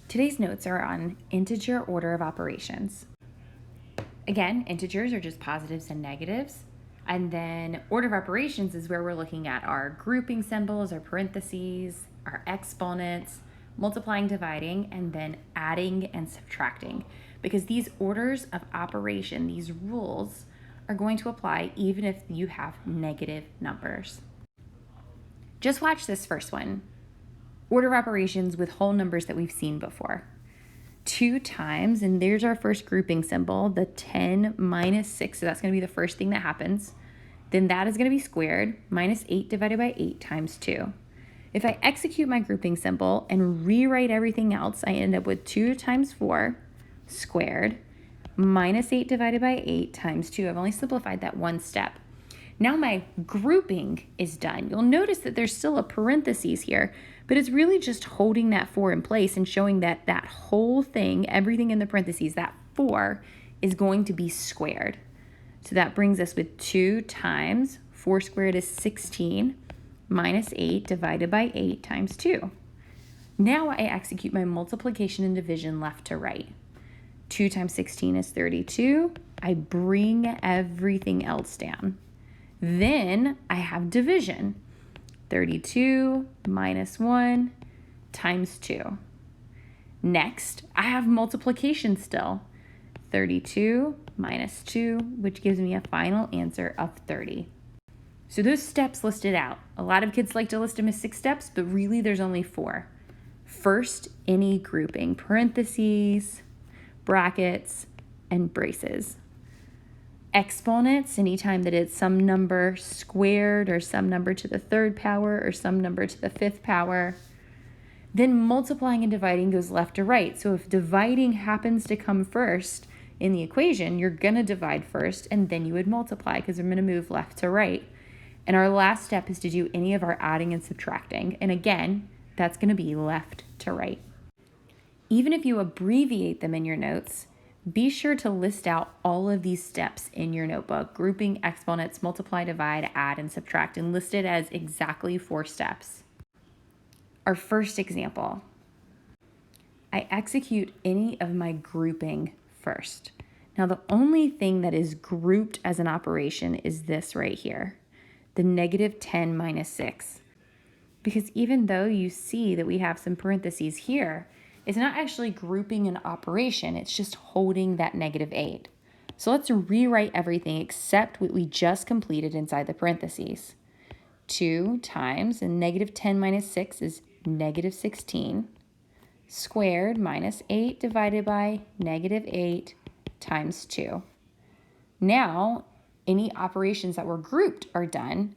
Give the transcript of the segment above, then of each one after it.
Today's notes are on integer order of operations. Again, integers are just positives and negatives. And then order of operations is where we're looking at our grouping symbols, our parentheses, our exponents, multiplying, dividing, and then adding and subtracting. Because these orders of operation, these rules, are going to apply even if you have negative numbers. Just watch this first one. Order of operations with whole numbers that we've seen before. 2 times, and there's our first grouping symbol, the 10 minus 6, so that's going to be the first thing that happens. Then that is going to be squared, minus 8 divided by 8 times 2. If I execute my grouping symbol and rewrite everything else, I end up with 2 times 4 squared, minus 8 divided by 8 times 2. I've only simplified that one step. Now my grouping is done. You'll notice that there's still a parentheses here, but it's really just holding that 4 in place and showing that that whole thing, everything in the parentheses, that 4 is going to be squared. So that brings us with 2 times 4 squared is 16 minus 8 divided by 8 times 2. Now I execute my multiplication and division left to right. 2 times 16 is 32. I bring everything else down. Then I have division. 32 minus 1 times 2. Next, I have multiplication still. 32 minus 2, which gives me a final answer of 30. So those steps listed out. A lot of kids like to list them as 6 steps, but really there's only 4. First, any grouping, parentheses, brackets, and braces. Exponents, anytime that it's some number squared or some number to the 3rd power or some number to the 5th power. Then multiplying and dividing goes left to right. So if dividing happens to come first in the equation, you're going to divide first and then you would multiply because we're going to move left to right. And our last step is to do any of our adding and subtracting. And again, that's going to be left to right. Even if you abbreviate them in your notes, be sure to list out all of these steps in your notebook: grouping, exponents, multiply, divide, add, and subtract, and list it as exactly 4 steps. Our first example, I execute any of my grouping first. Now, the only thing that is grouped as an operation is this right here, the negative 10 minus 6. Because even though you see that we have some parentheses here, it's not actually grouping an operation, it's just holding that negative 8. So let's rewrite everything except what we just completed inside the parentheses. 2 times, and negative 10 minus 6 is negative 16, squared minus 8 divided by negative 8 times 2. Now, any operations that were grouped are done.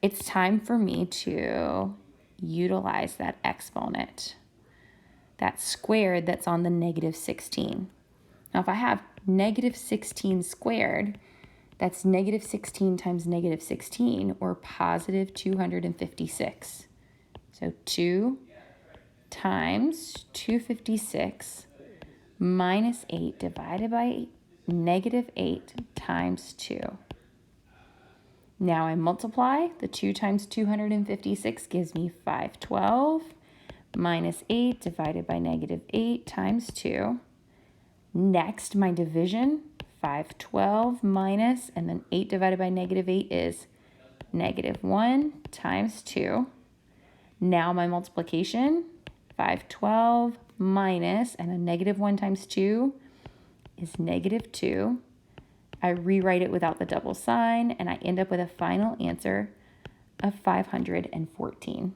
It's time for me to utilize that exponent, that squared that's on the negative 16. Now, if I have negative 16 squared, that's negative 16 times negative 16, or positive 256. So 2 times 256 minus 8 divided by negative 8 times 2. Now I multiply. The 2 times 256 gives me 512. Minus 8 divided by negative 8 times 2. Next, my division, 512 minus, and then 8 divided by negative 8 is negative 1 times 2. Now my multiplication, 512 minus, and a negative 1 times 2 is negative 2. I rewrite it without the double sign, and I end up with a final answer of 514.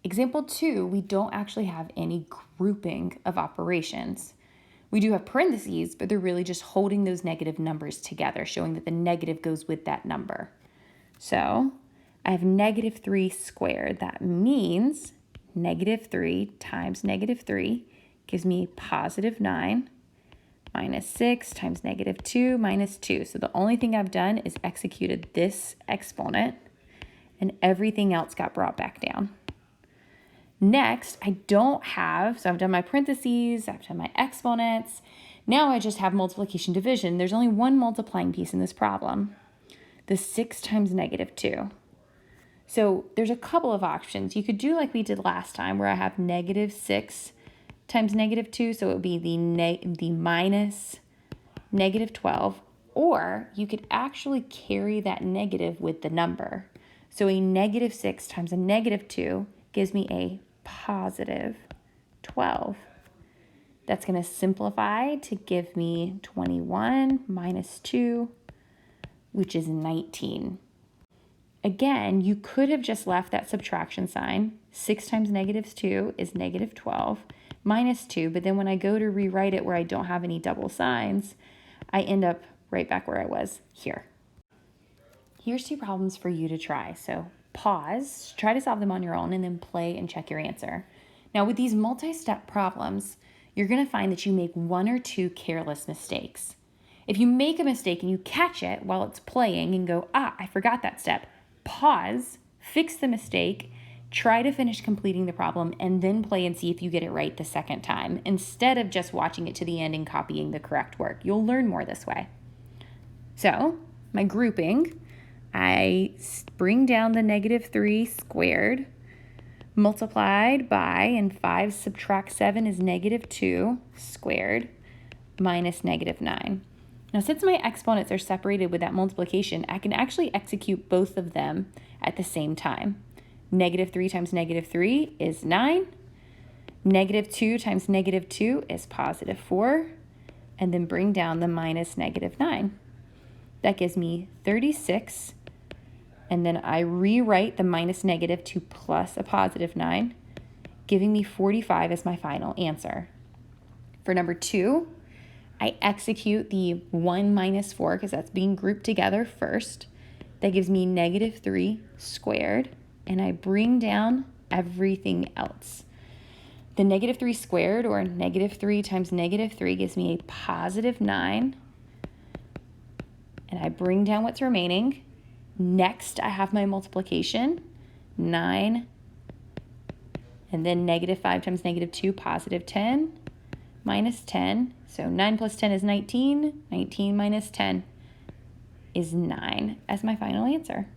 Example 2, we don't actually have any grouping of operations. We do have parentheses, but they're really just holding those negative numbers together, showing that the negative goes with that number. So I have negative 3 squared. That means negative 3 times negative 3 gives me positive 9 minus 6 times negative 2 minus 2. So the only thing I've done is executed this exponent, and everything else got brought back down. Next, I don't have, so I've done my parentheses, I've done my exponents. Now I just have multiplication division. There's only one multiplying piece in this problem, the 6 times negative 2. So there's a couple of options. You could do like we did last time, where I have negative 6 times negative 2, so it would be the minus negative 12, or you could actually carry that negative with the number. So a negative 6 times a negative 2 gives me a positive 12. That's going to simplify to give me 21 minus 2, which is 19. Again, you could have just left that subtraction sign. 6 times negative 2 is negative 12 minus 2, but then when I go to rewrite it where I don't have any double signs, I end up right back where I was here. Here's 2 problems for you to try. So pause, try to solve them on your own, and then play and check your answer. Now with these multi-step problems, you're going to find that you make 1 or 2 careless mistakes. If you make a mistake and you catch it while it's playing and go, I forgot that step, pause, fix the mistake, try to finish completing the problem, and then play and see if you get it right the second time, instead of just watching it to the end and copying the correct work. You'll learn more this way. So, my grouping, I bring down the negative 3 squared, multiplied by, and 5 subtract 7 is negative 2 squared, minus negative 9. Now, since my exponents are separated with that multiplication, I can actually execute both of them at the same time. Negative 3 times negative 3 is 9. Negative 2 times negative 2 is positive 4. And then bring down the minus negative 9. That gives me 36. And then I rewrite the minus negative to plus a positive 9, giving me 45 as my final answer. For number 2, I execute the 1 minus 4 because that's being grouped together first. That gives me negative 3 squared, and I bring down everything else. The negative 3 squared, or negative 3 times negative 3, gives me a positive 9, and I bring down what's remaining. Next, I have my multiplication, 9, and then negative 5 times negative 2, positive 10, minus 10. So 9 plus 10 is 19. 19 minus 10 is 9 as my final answer.